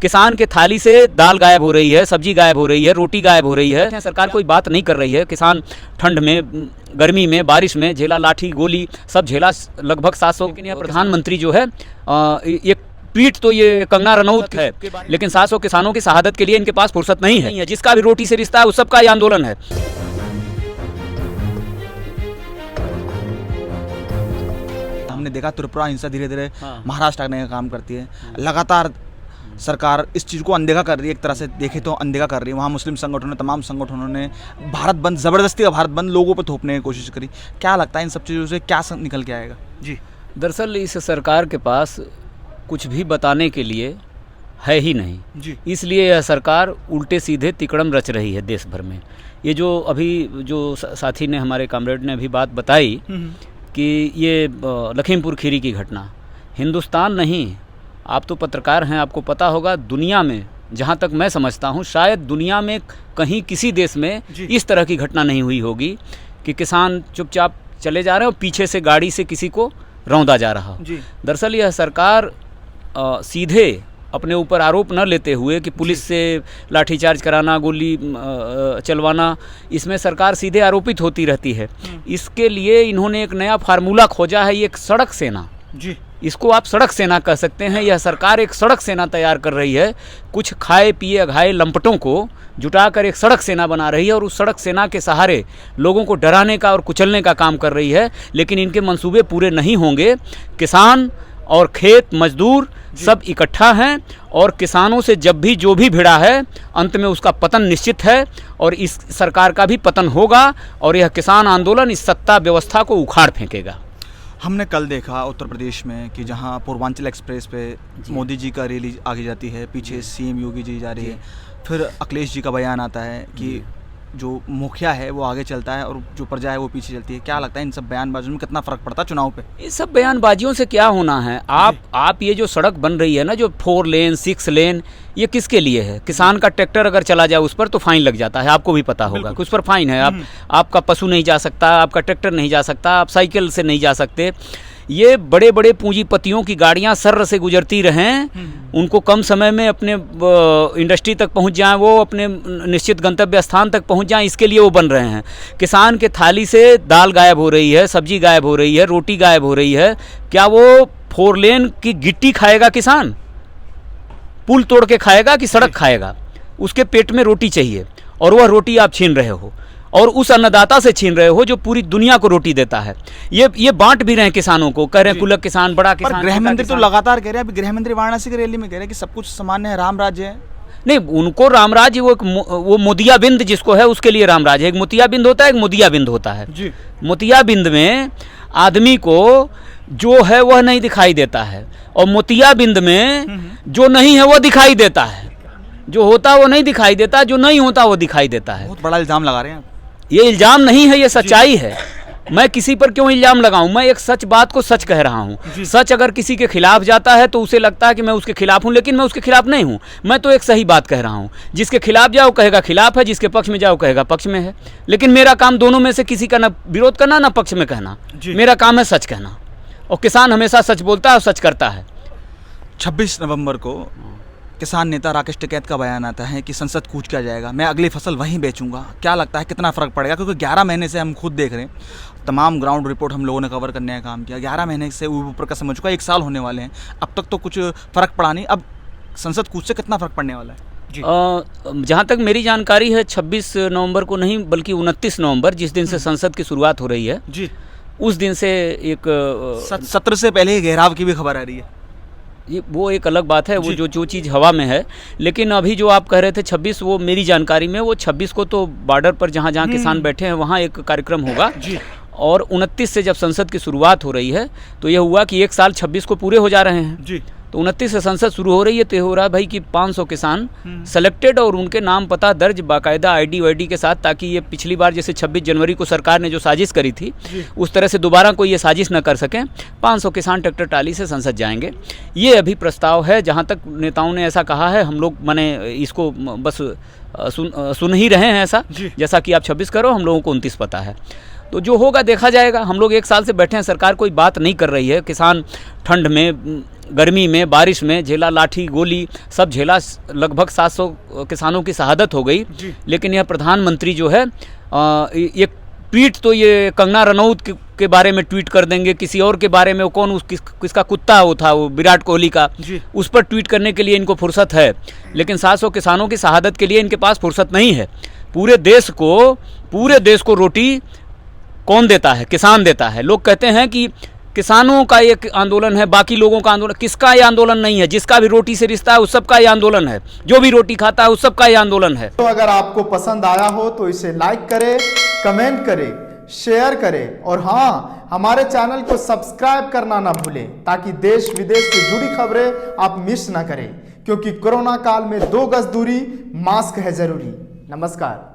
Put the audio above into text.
किसान के थाली से दाल गायब हो रही है, सब्जी गायब हो रही है, रोटी गायब हो रही है। सरकार कोई बात नहीं कर रही है। किसान ठंड में, गर्मी में, बारिश में झेला, लाठी गोली सब झेला लगभग 700। लेकिन यह प्रधानमंत्री जो है एक पीठ तो ये कंगना रनौत है, लेकिन 700 किसानों की शहादत के लिए इनके पास फुर्सत नहीं है। जिसका भी रोटी से रिश्ता है उस सबका ये आंदोलन है। हमने देखा त्रिपुरा हिंसा धीरे धीरे महाराष्ट्र आने का काम करती है। लगातार सरकार इस चीज़ को अनदेखा कर रही है, एक तरह से देखे तो अनदेखा कर रही है। वहाँ मुस्लिम संगठनों, तमाम संगठनों ने भारत बंद, ज़बरदस्ती का भारत बंद लोगों पर थोपने की कोशिश करी। क्या लगता है इन सब चीज़ों से क्या निकल के आएगा? जी, दरअसल इस सरकार के पास कुछ भी बताने के लिए है ही नहीं जी। इसलिए यह सरकार उल्टे सीधे तिकड़म रच रही है देश भर में। ये जो अभी जो साथी ने, हमारे कॉमरेड ने अभी बात बताई कि ये लखीमपुर खीरी की घटना, हिंदुस्तान नहीं, आप तो पत्रकार हैं, आपको पता होगा, दुनिया में जहाँ तक मैं समझता हूँ शायद दुनिया में कहीं किसी देश में इस तरह की घटना नहीं हुई होगी कि किसान चुपचाप चले जा रहे हैं और पीछे से गाड़ी से किसी को रौंदा जा रहा। दरअसल यह सरकार सीधे अपने ऊपर आरोप न लेते हुए कि पुलिस से लाठीचार्ज कराना, गोली चलवाना, इसमें सरकार सीधे आरोपित होती रहती है। इसके लिए इन्होंने एक नया फार्मूला खोजा है, ये एक सड़क सेना। जी, इसको आप सड़क सेना कह सकते हैं। यह सरकार एक सड़क सेना तैयार कर रही है। कुछ खाए पिए अघाए लंपटों को जुटाकर एक सड़क सेना बना रही है और उस सड़क सेना के सहारे लोगों को डराने का और कुचलने का काम कर रही है। लेकिन इनके मंसूबे पूरे नहीं होंगे। किसान और खेत मजदूर सब इकट्ठा हैं और किसानों से जब भी जो भी भिड़ा है अंत में उसका पतन निश्चित है और इस सरकार का भी पतन होगा और यह किसान आंदोलन इस सत्ता व्यवस्था को उखाड़ फेंकेगा। हमने कल देखा उत्तर प्रदेश में कि जहां पूर्वांचल एक्सप्रेस पे मोदी जी का रैली आगे जाती है, पीछे सीएम योगी जी जा रही है, फिर अखिलेश जी का बयान आता है कि जो मुखिया है वो आगे चलता है और जो प्रजा है वो पीछे चलती है। क्या लगता है इन सब बयानबाजियों में कितना फ़र्क पड़ता है चुनाव पे? इस सब बयानबाजियों से क्या होना है? आप ये जो सड़क बन रही है ना, जो 4 लेन 6 लेन, ये किसके लिए है? किसान का ट्रैक्टर अगर चला जाए उस पर तो फाइन लग जाता है, आपको भी पता होगा कि उस पर फाइन है। आपका पशु नहीं जा सकता, आपका ट्रैक्टर नहीं जा सकता, आप साइकिल से नहीं जा सकते। ये बड़े बड़े पूंजीपतियों की गाड़ियां सर्र से गुजरती रहें, उनको कम समय में अपने इंडस्ट्री तक पहुंच जाएं, वो अपने निश्चित गंतव्य स्थान तक पहुंच जाएं, इसके लिए वो बन रहे हैं। किसान के थाली से दाल गायब हो रही है, सब्जी गायब हो रही है, रोटी गायब हो रही है। क्या वो 4 लेन की गिट्टी खाएगा किसान? पुल तोड़ के खाएगा कि सड़क खाएगा? उसके पेट में रोटी चाहिए और वह रोटी आप छीन रहे हो और उस अन्नदाता से छीन रहे हो जो पूरी दुनिया को रोटी देता है। ये बांट भी रहे हैं किसानों को, कह रहे हैं कुलक किसान, बड़ा किसान। गृह मंत्री तो लगातार कह रहे हैं, अभी गृह मंत्री वाराणसी की रैली में कह रहे हैं कि सब कुछ सामान्य है, राम राज्य है। नहीं, उनको राम राज्य, वो मोतियाबिंद जिसको है उसके लिए राम राज्य है। एक मोतियाबिंद होता है, एक मोतियाबिंद होता है। मोतियाबिंद में आदमी को जो है वह नहीं दिखाई देता है और मोतियाबिंद में जो नहीं है वो दिखाई देता है। जो होता वो नहीं दिखाई देता, जो नहीं होता वो दिखाई देता है। बहुत बड़ा इल्जाम लगा रहे हैं। ये इल्जाम नहीं है, ये सच्चाई है। मैं किसी पर क्यों इल्जाम लगाऊं? मैं एक सच बात को सच कह रहा हूं। सच अगर किसी के खिलाफ जाता है तो उसे लगता है कि मैं उसके खिलाफ हूं, लेकिन मैं उसके खिलाफ नहीं हूं। मैं तो एक सही बात कह रहा हूं। जिसके खिलाफ जाओ कहेगा खिलाफ है, जिसके पक्ष में जाओ कहेगा पक्ष में है। लेकिन मेरा काम दोनों में से किसी का ना विरोध करना ना पक्ष में कहना। मेरा काम है सच कहना और किसान हमेशा सच बोलता है और सच करता है। 26 नवंबर को किसान नेता राकेश टिकैत का बयान आता है कि संसद कूच किया जाएगा, मैं अगली फसल वहीं बेचूंगा। क्या लगता है कितना फ़र्क पड़ेगा? क्योंकि 11 महीने से हम खुद देख रहे हैं, तमाम ग्राउंड रिपोर्ट हम लोगों ने कवर करने का काम किया। 11 महीने से ऊपर का समझ चुका, 1 साल होने वाले हैं, अब तक तो कुछ फ़र्क पड़ा नहीं। अब संसद कूच से कितना फ़र्क पड़ने वाला है? जहाँ तक मेरी जानकारी है 26 नवंबर को नहीं बल्कि 29 नवंबर, जिस दिन से संसद की शुरुआत हो रही है जी, उस दिन से एक सत्र से पहले घेराव की भी खबर आ रही है। ये वो एक अलग बात है, वो जो चीज़ हवा में है। लेकिन अभी जो आप कह रहे थे 26, वो मेरी जानकारी में वो 26 को तो बॉर्डर पर जहाँ जहाँ किसान बैठे हैं वहाँ एक कार्यक्रम होगा और 29 से जब संसद की शुरुआत हो रही है तो ये हुआ कि 1 साल 26 को पूरे हो जा रहे हैं जी। तो 29 से संसद शुरू हो रही है तो ये हो रहा है भाई कि 500 किसान सेलेक्टेड और उनके नाम पता दर्ज बाकायदा आईडी वाईडी के साथ, ताकि ये पिछली बार जैसे 26 जनवरी को सरकार ने जो साजिश करी थी उस तरह से दोबारा कोई ये साजिश न कर सकें। 500 किसान ट्रैक्टर टाली से संसद जाएंगे, ये अभी प्रस्ताव है। जहाँ तक नेताओं ने ऐसा कहा है, हम लोग माने इसको बस सुन ही रहे हैं ऐसा, जैसा कि आप 26 करो, हम लोगों को 29 पता है। तो जो होगा देखा जाएगा। हम लोग 1 साल से बैठे हैं, सरकार कोई बात नहीं कर रही है। किसान ठंड में, गर्मी में, बारिश में झेला, लाठी गोली सब झेला, लगभग 700 किसानों की शहादत हो गई। लेकिन यह प्रधानमंत्री जो है ये ट्वीट तो ये कंगना रनौत के बारे में ट्वीट कर देंगे, किसी और के बारे में, वो कौन किसका कुत्ता वो था, वो विराट कोहली का, उस पर ट्वीट करने के लिए इनको फुर्सत है। लेकिन 700 किसानों की शहादत के लिए इनके पास फुर्सत नहीं है। पूरे देश को रोटी कौन देता है? किसान देता है। लोग कहते हैं कि किसानों का एक आंदोलन है, बाकी लोगों का आंदोलन। किसका ये आंदोलन नहीं है? जिसका भी रोटी से रिश्ता है उस सबका ये आंदोलन है। जो भी रोटी खाता है उस सबका ये आंदोलन है। तो अगर आपको पसंद आया हो तो इसे लाइक करें, कमेंट करें, शेयर करें और हाँ, हमारे चैनल को सब्सक्राइब करना ना भूलें ताकि देश विदेश से जुड़ी खबरें आप मिस ना करें, क्योंकि कोरोना काल में 2 गज दूरी, मास्क है जरूरी। नमस्कार।